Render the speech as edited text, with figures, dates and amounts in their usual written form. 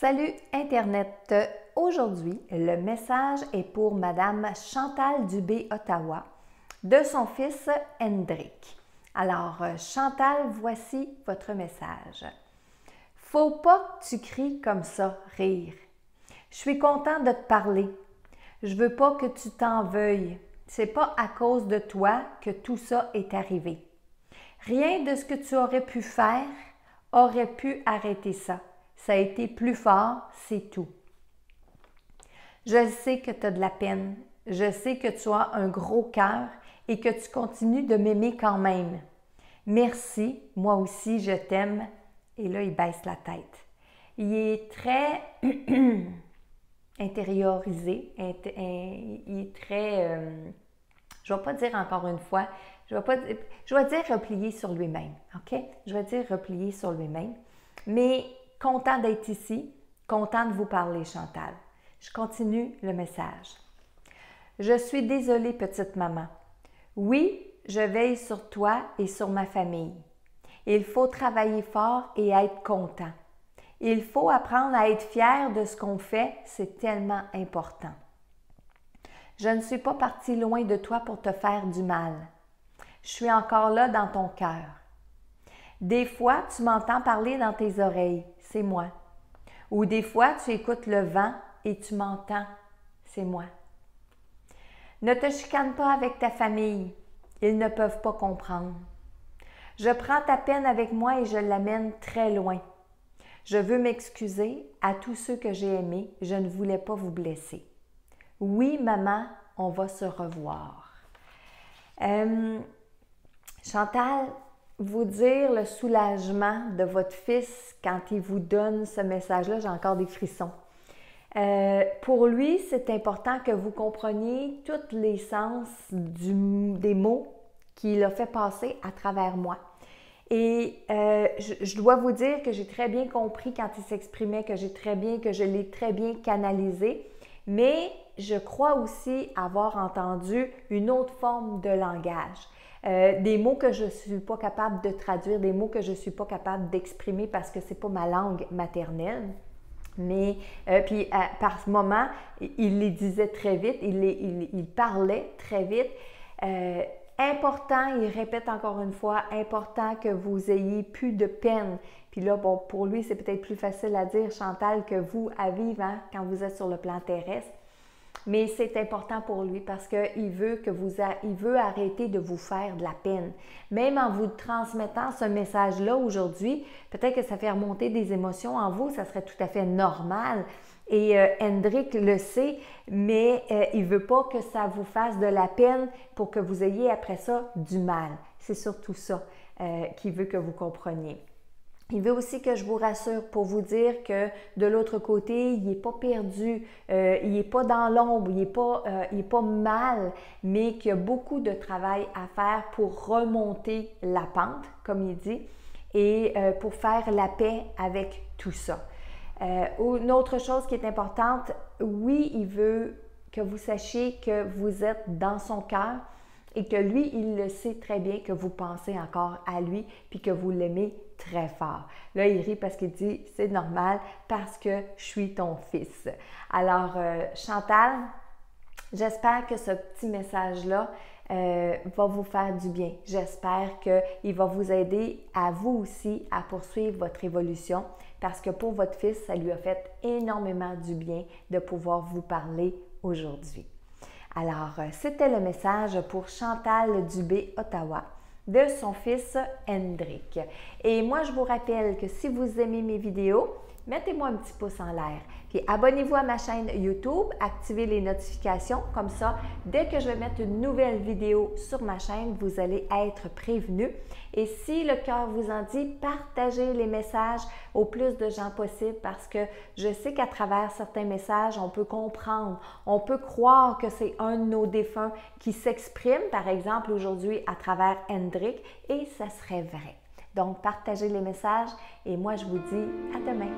Salut Internet! Aujourd'hui, le message est pour Madame Chantal Dubé Ottawa de son fils Hendrik. Alors, Chantal, voici votre message. Faut pas que tu cries comme ça, rire. Je suis content de te parler. Je veux pas que tu t'en veuilles. C'est pas à cause de toi que tout ça est arrivé. Rien de ce que tu aurais pu faire aurait pu arrêter ça. Ça a été plus fort, c'est tout. Je sais que tu as de la peine. Je sais que tu as un gros cœur et que tu continues de m'aimer quand même. Merci, moi aussi je t'aime. Et là, il baisse la tête. Il est très intériorisé. Il est très, je ne vais pas dire encore une fois, je vais dire replié sur lui-même. OK? Je vais dire replié sur lui-même. Mais content d'être ici, content de vous parler, Chantal. Je continue le message. Je suis désolée, petite maman. Oui, je veille sur toi et sur ma famille. Il faut travailler fort et être content. Il faut apprendre à être fier de ce qu'on fait, c'est tellement important. Je ne suis pas partie loin de toi pour te faire du mal. Je suis encore là dans ton cœur. Des fois, tu m'entends parler dans tes oreilles, c'est moi. Ou des fois, tu écoutes le vent et tu m'entends, c'est moi. Ne te chicane pas avec ta famille, ils ne peuvent pas comprendre. Je prends ta peine avec moi et je l'amène très loin. Je veux m'excuser à tous ceux que j'ai aimés, je ne voulais pas vous blesser. Oui, maman, on va se revoir. Chantal, vous dire le soulagement de votre fils quand il vous donne ce message-là, j'ai encore des frissons. Pour lui, c'est important que vous compreniez tous les sens des mots qu'il a fait passer à travers moi. Et je dois vous dire que j'ai très bien compris quand il s'exprimait, que je l'ai très bien canalisé, mais je crois aussi avoir entendu une autre forme de langage. Des mots que je ne suis pas capable de traduire, des mots que je ne suis pas capable d'exprimer parce que ce n'est pas ma langue maternelle. Mais puis par moment, il les disait très vite, il parlait très vite. Important, il répète encore une fois, important que vous ayez plus de peine. Puis là, bon, pour lui, c'est peut-être plus facile à dire, Chantal, que vous à vivre quand vous êtes sur le plan terrestre. Mais c'est important pour lui parce qu'il veut il veut arrêter de vous faire de la peine. Même en vous transmettant ce message-là aujourd'hui, peut-être que ça fait remonter des émotions en vous, ça serait tout à fait normal. Et Hendrik le sait, mais il ne veut pas que ça vous fasse de la peine pour que vous ayez après ça du mal. C'est surtout ça qu'il veut que vous compreniez. Il veut aussi que je vous rassure pour vous dire que de l'autre côté, il n'est pas perdu, il n'est pas dans l'ombre, il n'est pas mal, mais qu'il y a beaucoup de travail à faire pour remonter la pente, comme il dit, et pour faire la paix avec tout ça. Une autre chose qui est importante, oui, il veut que vous sachiez que vous êtes dans son cœur et que lui, il le sait très bien que vous pensez encore à lui puis que vous l'aimez très fort. Là, il rit parce qu'il dit « c'est normal parce que je suis ton fils ». Alors, Chantal, j'espère que ce petit message-là va vous faire du bien. J'espère qu'il va vous aider à vous aussi à poursuivre votre évolution parce que pour votre fils, ça lui a fait énormément du bien de pouvoir vous parler aujourd'hui. Alors, c'était le message pour Chantal Dubé Ottawa de son fils Hendrik. Et moi, je vous rappelle que si vous aimez mes vidéos, mettez-moi un petit pouce en l'air. Puis abonnez-vous à ma chaîne YouTube, activez les notifications. Comme ça, dès que je vais mettre une nouvelle vidéo sur ma chaîne, vous allez être prévenus. Et si le cœur vous en dit, partagez les messages au plus de gens possible parce que je sais qu'à travers certains messages, on peut comprendre, on peut croire que c'est un de nos défunts qui s'exprime, par exemple aujourd'hui à travers Hendrik, et ça serait vrai. Donc, partagez les messages et moi, je vous dis à demain.